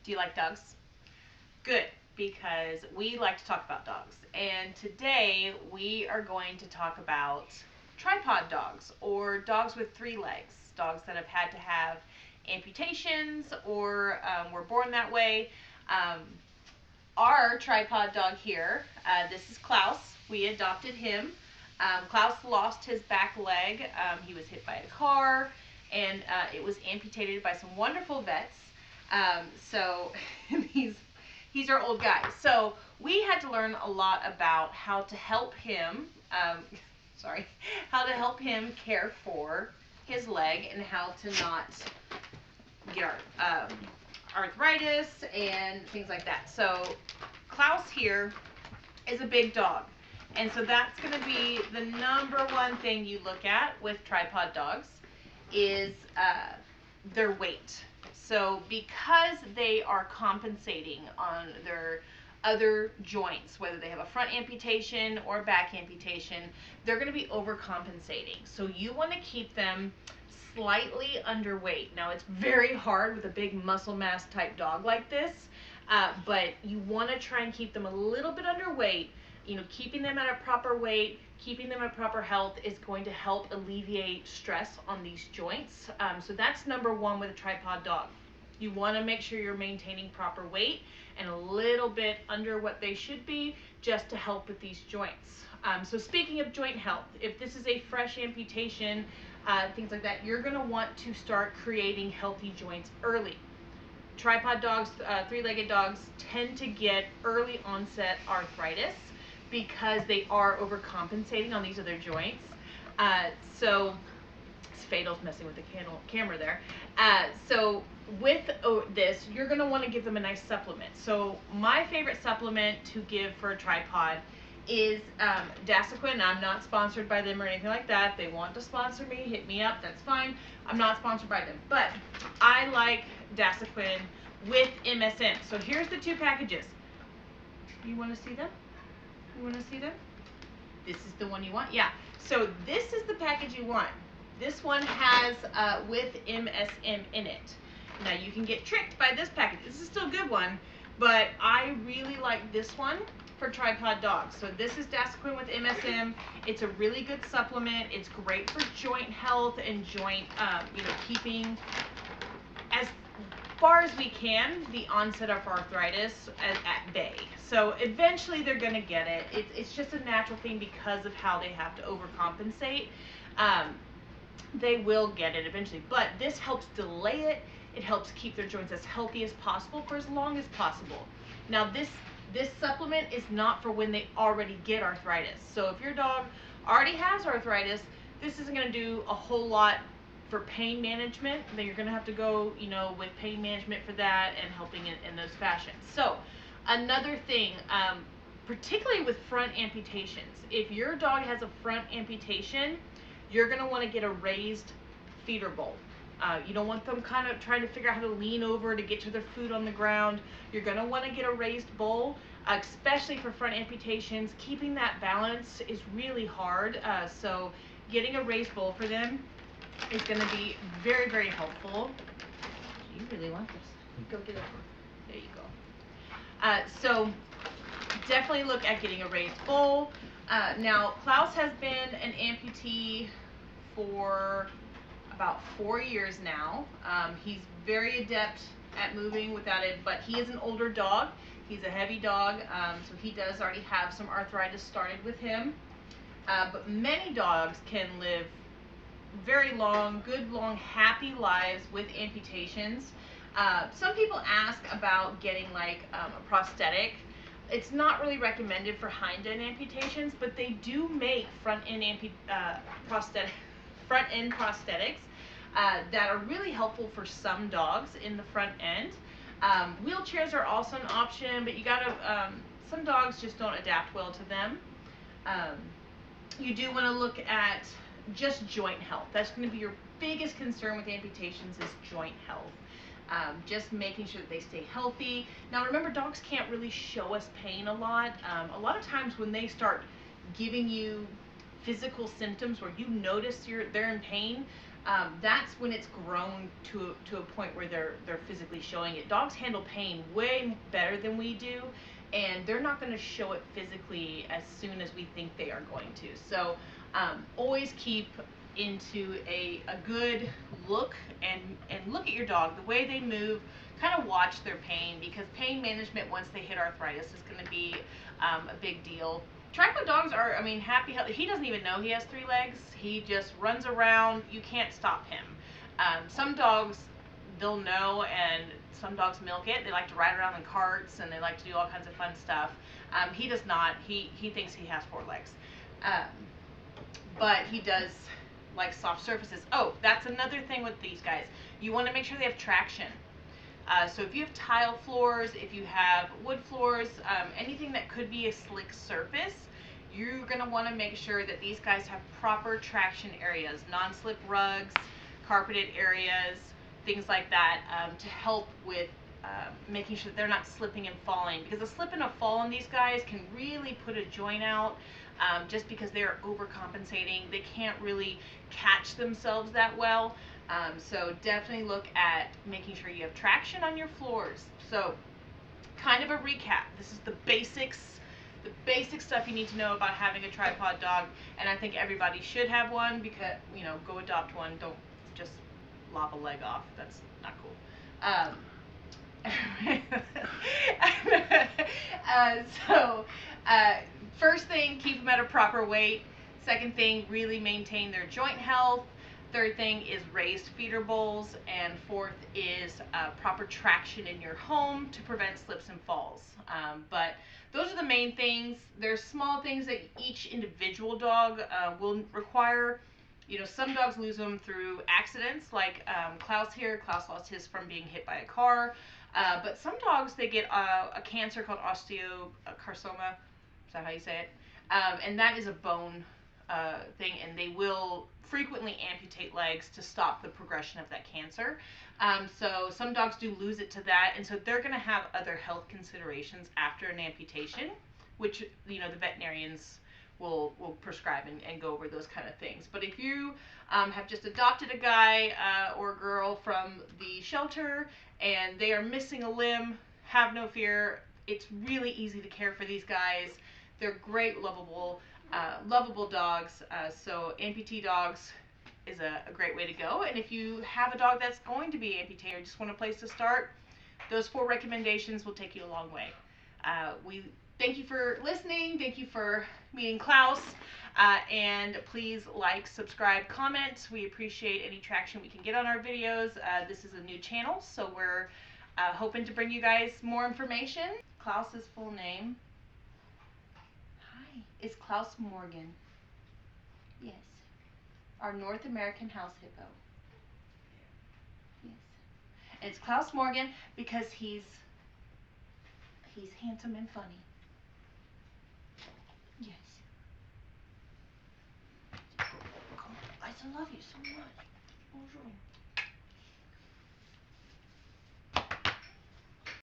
Do you like dogs? Good, because we like to talk about dogs. And today we are going to talk about tripod dogs, or dogs with three legs, dogs that have had to have amputations or were born that way. Um, our tripod dog here, this is Klaus. We adopted him. Klaus lost his back leg. He was hit by a car, and it was amputated by some wonderful vets. So he's our old guy. So we had to learn a lot about how to help him. Sorry, how to help him care for his leg and how to not get arthritis and things like that. So Klaus here is a big dog. And so that's going to be the number one thing you look at with tripod dogs is their weight. So because they are compensating on their other joints, whether they have a front amputation or back amputation, they're going to be overcompensating. So you want to keep them slightly underweight. Now it's very hard with a big muscle mass type dog like this, but you want to try and keep them a little bit underweight. You know, keeping them at a proper weight, keeping them at proper health is going to help alleviate stress on these joints. So that's number one with a tripod dog. You want to make sure you're maintaining proper weight and a little bit under what they should be just to help with these joints. So speaking of joint health, if this is a fresh amputation, things like that, you're going to want to start creating healthy joints early. Tripod dogs, three-legged dogs, tend to get early onset arthritis because they are overcompensating on these other joints. So it's Fatal's messing with the camera there. So with this, you're going to want to give them a nice supplement. So my favorite supplement to give for a tripod is Dasequin. I'm not sponsored by them or anything like that. If they want to sponsor me, hit me up, that's fine. I'm not sponsored by them, but I like Dasequin with MSM. So here's the two packages. You want to see them? You want to see them? This is the one you want? Yeah. So this is the package you want. This one has with MSM in it. Now you can get tricked by this package. This is still a good one, but I really like this one for tripod dogs. So this is Dasequin with MSM. It's a really good supplement. It's great for joint health and joint, keeping as far as we can the onset of arthritis at bay. So eventually they're going to get it. It's just a natural thing because of how they have to overcompensate. They will get it eventually, but this helps delay it. It helps keep their joints as healthy as possible for as long as possible. Now this supplement is not for when they already get arthritis. So if your dog already has arthritis, this isn't going to do a whole lot for pain management. Then you're going to have to go, with pain management for that and helping in those fashions. So another thing, particularly with front amputations, if your dog has a front amputation, you're going to want to get a raised feeder bowl. You don't want them kind of trying to figure out how to lean over to get to their food on the ground. You're going to want to get a raised bowl, especially for front amputations. Keeping that balance is really hard. So getting a raised bowl for them is going to be very, very helpful. You really want this. Go get it. There you go. So definitely look at getting a raised bowl. Now, Klaus has been an amputee for about 4 years now. He's very adept at moving without it, but he is an older dog. He's a heavy dog, so he does already have some arthritis started with him. But many dogs can live very long, good, long, happy lives with amputations. Some people ask about getting like a prosthetic. It's not really recommended for hind end amputations, but they do make front end prosthetics that are really helpful for some dogs in the front end. Wheelchairs are also an option, but you gotta, some dogs just don't adapt well to them. You do want to look at just joint health. That's going to be your biggest concern with amputations is joint health. Just making sure that they stay healthy. Now remember, dogs can't really show us pain a lot. A lot of times when they start giving you physical symptoms where you notice they're in pain, that's when it's grown to a point where they're physically showing it. Dogs handle pain way better than we do, and they're not going to show it physically as soon as we think they are going to. So always keep into a good look, and look at your dog, the way they move, kind of watch their pain, because pain management once they hit arthritis is going to be a big deal. Tripod dogs are, I mean, happy, healthy. He doesn't even know he has 3 legs. He just runs around. You can't stop him. Some dogs, they'll know, and some dogs milk it. They like to ride around in carts, and they like to do all kinds of fun stuff. He does not. He thinks he has 4 legs. Um, but he does like soft surfaces. Oh, that's another thing with these guys. You want to make sure they have traction. So if you have tile floors, if you have wood floors, anything that could be a slick surface, you're going to want to make sure that these guys have proper traction areas, non-slip rugs, carpeted areas, things like that, to help with making sure that they're not slipping and falling. Because a slip and a fall on these guys can really put a joint out, just because they're overcompensating. They can't really catch themselves that well. So definitely look at making sure you have traction on your floors. So kind of a recap. This is the basic stuff you need to know about having a tripod dog, and I think everybody should have one, because, you know, go adopt one. Don't just lop a leg off. That's not cool. So, first thing, keep them at a proper weight. Second thing, really maintain their joint health. Third thing is raised feeder bowls. And fourth is proper traction in your home to prevent slips and falls. But those are the main things. There's small things that each individual dog will require. You know, some dogs lose them through accidents, like Klaus here. Klaus lost his from being hit by a car. But some dogs, they get a cancer called osteocarcinoma. Is that how you say it? And that is a bone thing, and they will frequently amputate legs to stop the progression of that cancer. So some dogs do lose it to that, and so they're going to have other health considerations after an amputation, which, you know, the veterinarians will prescribe and go over those kind of things. But if you have just adopted a guy or a girl from the shelter and they are missing a limb, have no fear. It's really easy to care for these guys. They're great, lovable dogs. So amputee dogs is a great way to go. And if you have a dog that's going to be amputated or just want a place to start, those 4 recommendations will take you a long way. We thank you for listening. Thank you for meeting Klaus. And please like, subscribe, comment. We appreciate any traction we can get on our videos. This is a new channel, so we're hoping to bring you guys more information. Klaus's full name, hi, is Klaus Morgan. Yes. Our North American house hippo. Yes. And it's Klaus Morgan because he's handsome and funny. Yes. Come on. I still love you so much. Bonjour.